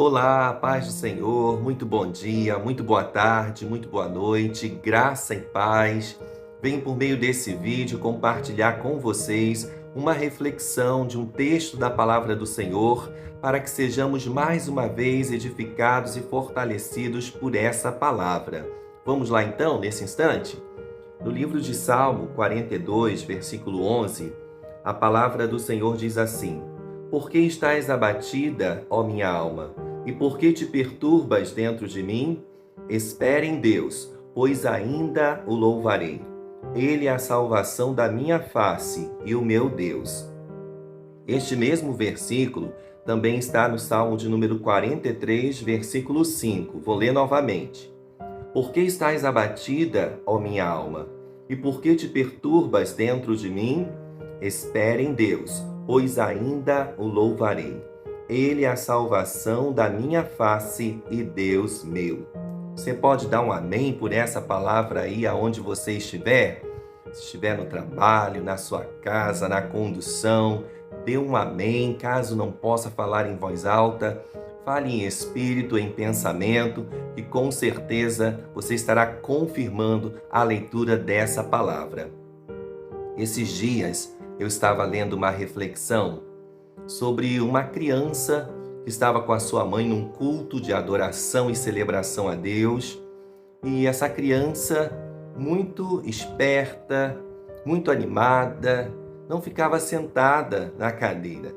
Olá, paz do Senhor, muito bom dia, muito boa tarde, muito boa noite, graça e paz. Venho por meio desse vídeo compartilhar com vocês uma reflexão de um texto da palavra do Senhor para que sejamos mais uma vez edificados e fortalecidos por essa palavra. Vamos lá então, nesse instante? No livro de Salmo 42, versículo 11, a palavra do Senhor diz assim: Por que estás abatida, ó minha alma? E por que te perturbas dentro de mim? Espere em Deus, pois ainda o louvarei. Ele é a salvação da minha face e o meu Deus. Este mesmo versículo também está no Salmo de número 43, versículo 5. Vou ler novamente. Por que estás abatida, ó minha alma? E por que te perturbas dentro de mim? Espere em Deus, pois ainda o louvarei. Ele é a salvação da minha face e Deus meu. Você pode dar um amém por essa palavra aí aonde você estiver? Se estiver no trabalho, na sua casa, na condução, dê um amém. Caso não possa falar em voz alta, fale em espírito, em pensamento, e com certeza você estará confirmando a leitura dessa palavra. Esses dias eu estava lendo uma reflexão sobre uma criança que estava com a sua mãe num culto de adoração e celebração a Deus. E essa criança, muito esperta, muito animada, não ficava sentada na cadeira.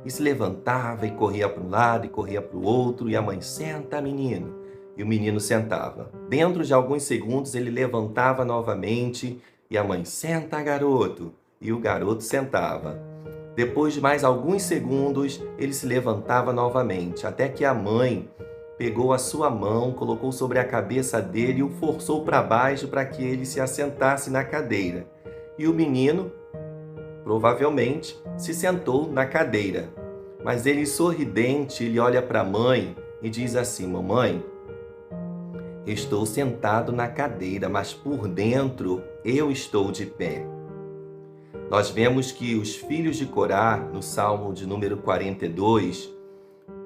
E se levantava e corria para um lado e corria para o outro, e a mãe: senta, menino. E o menino sentava. Dentro de alguns segundos ele levantava novamente e a mãe: senta, garoto. E o garoto sentava. Depois de mais alguns segundos, ele se levantava novamente, até que a mãe pegou a sua mão, colocou sobre a cabeça dele e o forçou para baixo para que ele se assentasse na cadeira. E o menino, provavelmente, se sentou na cadeira. Mas ele, sorridente, ele olha para a mãe e diz assim: mamãe, estou sentado na cadeira, mas por dentro eu estou de pé. Nós vemos que os filhos de Corá, no Salmo de número 42,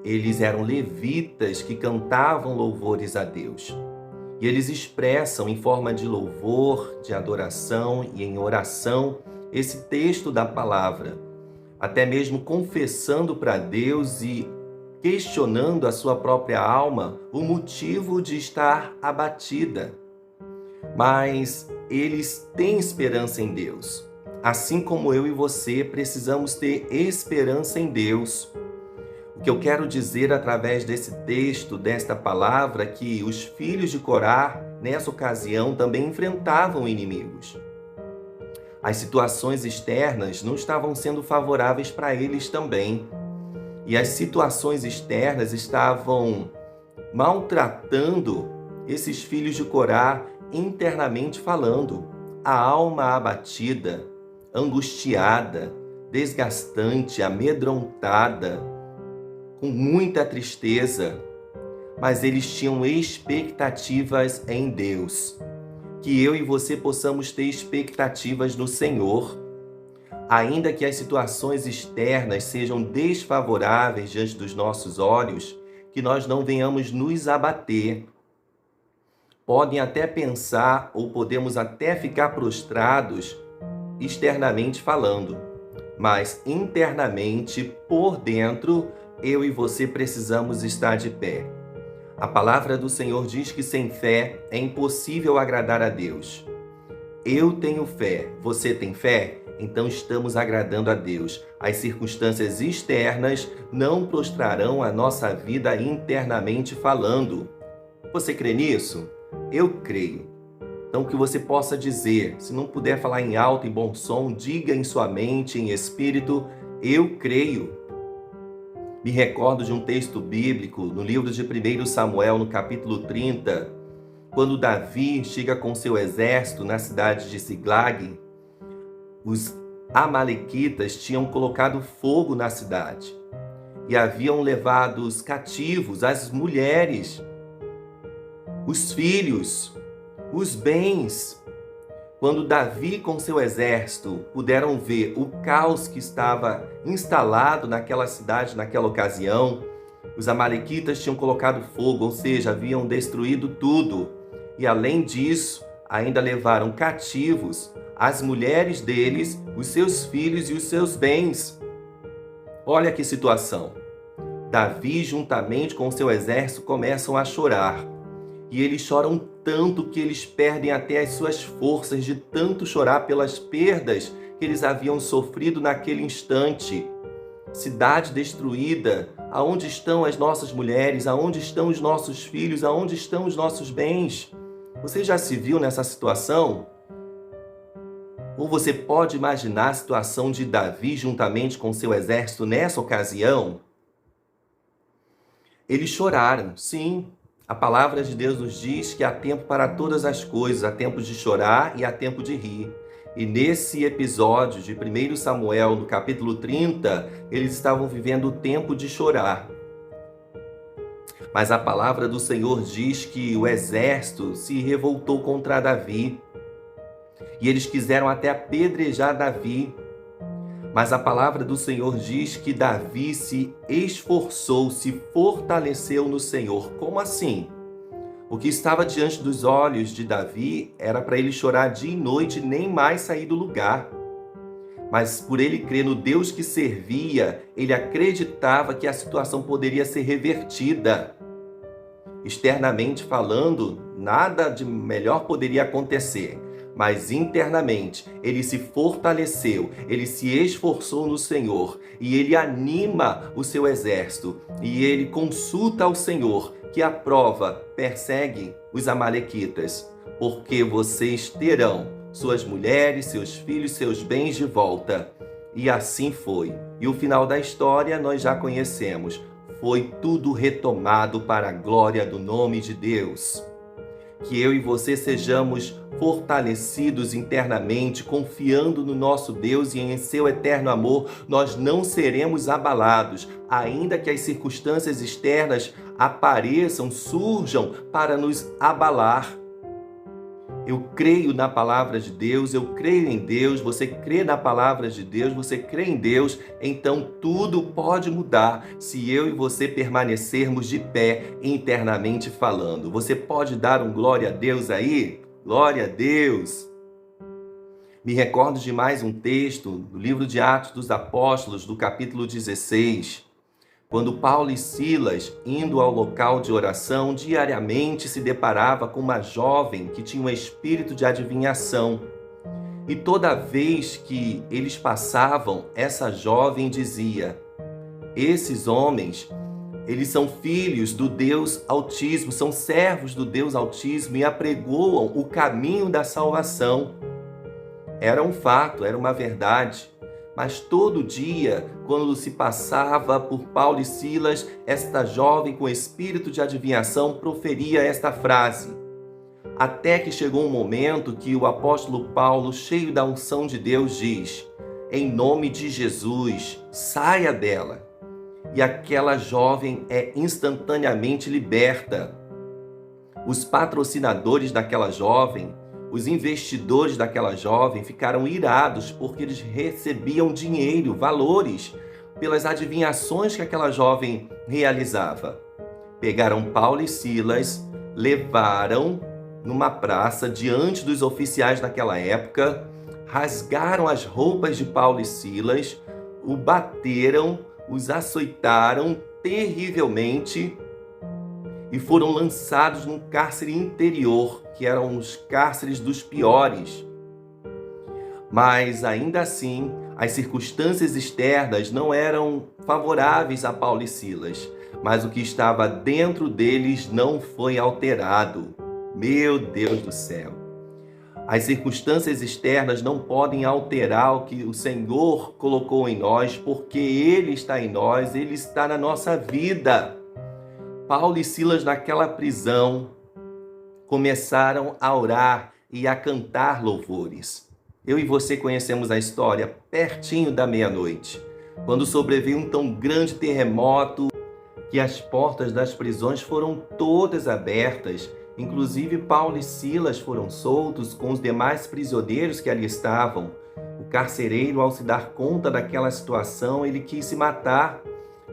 eles eram levitas que cantavam louvores a Deus. E eles expressam em forma de louvor, de adoração e em oração esse texto da palavra, até mesmo confessando para Deus e questionando a sua própria alma o motivo de estar abatida. Mas eles têm esperança em Deus. Assim como eu e você precisamos ter esperança em Deus. O que eu quero dizer através desse texto, desta palavra, é que os filhos de Corá, nessa ocasião, também enfrentavam inimigos. As situações externas não estavam sendo favoráveis para eles também. E as situações externas estavam maltratando esses filhos de Corá internamente falando. A alma abatida, angustiada, desgastante, amedrontada, com muita tristeza, mas eles tinham expectativas em Deus. Que eu e você possamos ter expectativas no Senhor. Ainda que as situações externas sejam desfavoráveis diante dos nossos olhos, que nós não venhamos nos abater. Podem até pensar, ou podemos até ficar prostrados, externamente falando, mas internamente, por dentro, eu e você precisamos estar de pé. A palavra do Senhor diz que sem fé é impossível agradar a Deus. Eu tenho fé, você tem fé? Então estamos agradando a Deus. As circunstâncias externas não prostrarão a nossa vida internamente falando. Você crê nisso? Eu creio. Então, que você possa dizer, se não puder falar em alto e bom som, diga em sua mente, em espírito: eu creio. Me recordo de um texto bíblico no livro de 1 Samuel, no capítulo 30, quando Davi chega com seu exército na cidade de Ziglag. Os amalequitas tinham colocado fogo na cidade e haviam levado os cativos, as mulheres, os filhos, os bens. Quando Davi com seu exército puderam ver o caos que estava instalado naquela cidade naquela ocasião, Os amalequitas tinham colocado fogo, ou seja, haviam destruído tudo. E além disso, ainda levaram cativos as mulheres deles, os seus filhos e os seus bens. Olha que situação. Davi, juntamente com seu exército, começam a chorar. E eles choram tanto que eles perdem até as suas forças de tanto chorar pelas perdas que eles haviam sofrido naquele instante. Cidade destruída, aonde estão as nossas mulheres, aonde estão os nossos filhos, aonde estão os nossos bens? Você já se viu nessa situação? Ou você pode imaginar a situação de Davi juntamente com seu exército nessa ocasião? Eles choraram, sim. A palavra de Deus nos diz que há tempo para todas as coisas, há tempo de chorar e há tempo de rir. E nesse episódio de 1 Samuel, no capítulo 30, eles estavam vivendo o tempo de chorar. Mas a palavra do Senhor diz que o exército se revoltou contra Davi. E eles quiseram até apedrejar Davi. Mas a palavra do Senhor diz que Davi se esforçou, se fortaleceu no Senhor. Como assim? O que estava diante dos olhos de Davi era para ele chorar dia e noite e nem mais sair do lugar. Mas por ele crer no Deus que servia, ele acreditava que a situação poderia ser revertida. Externamente falando, nada de melhor poderia acontecer. Mas internamente, ele se fortaleceu, ele se esforçou no Senhor e ele anima o seu exército e ele consulta ao Senhor que aprova, persegue os amalequitas, porque vocês terão suas mulheres, seus filhos, seus bens de volta. E assim foi. E o final da história nós já conhecemos. Foi tudo retomado para a glória do nome de Deus. Que eu e você sejamos fortalecidos internamente, confiando no nosso Deus e em seu eterno amor, nós não seremos abalados, ainda que as circunstâncias externas apareçam, surjam para nos abalar. Eu creio na palavra de Deus, eu creio em Deus, você crê na palavra de Deus, você crê em Deus, então tudo pode mudar se eu e você permanecermos de pé internamente falando. Você pode dar um glória a Deus aí? Glória a Deus! Me recordo de mais um texto do livro de Atos dos Apóstolos, do capítulo 16, quando Paulo e Silas, indo ao local de oração, diariamente se deparava com uma jovem que tinha um espírito de adivinhação. E toda vez que eles passavam, essa jovem dizia: esses homens, eles são filhos do Deus Altíssimo, são servos do Deus Altíssimo e apregoam o caminho da salvação. Era um fato, era uma verdade. Mas todo dia, quando se passava por Paulo e Silas, esta jovem com espírito de adivinhação proferia esta frase. Até que chegou um momento que o apóstolo Paulo, cheio da unção de Deus, diz: em nome de Jesus, saia dela. E aquela jovem é instantaneamente liberta. Os patrocinadores daquela jovem, os investidores daquela jovem ficaram irados porque eles recebiam dinheiro, valores, pelas adivinhações que aquela jovem realizava. Pegaram Paulo e Silas, levaram numa praça diante dos oficiais daquela época, rasgaram as roupas de Paulo e Silas, o bateram, os açoitaram terrivelmente e foram lançados num cárcere interior, que eram os cárceres dos piores. Mas ainda assim, as circunstâncias externas não eram favoráveis a Paulo e Silas, mas o que estava dentro deles não foi alterado. Meu Deus do céu! As circunstâncias externas não podem alterar o que o Senhor colocou em nós, porque Ele está em nós, Ele está na nossa vida. Paulo e Silas, naquela prisão, começaram a orar e a cantar louvores. Eu e você conhecemos a história pertinho da meia-noite, quando sobreveio um tão grande terremoto que as portas das prisões foram todas abertas. Inclusive, Paulo e Silas foram soltos com os demais prisioneiros que ali estavam. O carcereiro, ao se dar conta daquela situação, ele quis se matar,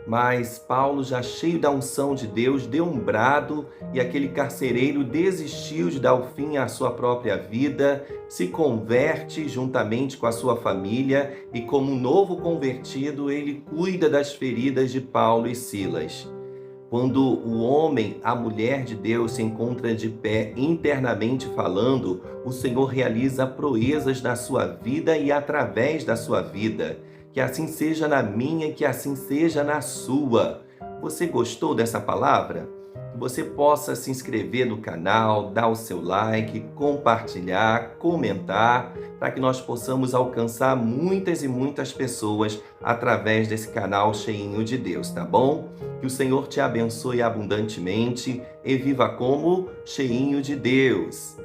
Mas Paulo, já cheio da unção de Deus, deu um brado e aquele carcereiro desistiu de dar o fim à sua própria vida, se converte juntamente com a sua família e, como um novo convertido, ele cuida das feridas de Paulo e Silas. Quando o homem, a mulher de Deus se encontra de pé internamente falando, o Senhor realiza proezas na sua vida e através da sua vida. Que assim seja na minha, que assim seja na sua. Você gostou dessa palavra? Que você possa se inscrever no canal, dar o seu like, compartilhar, comentar, para que nós possamos alcançar muitas e muitas pessoas através desse canal cheinho de Deus, tá bom? Que o Senhor te abençoe abundantemente e viva como cheinho de Deus.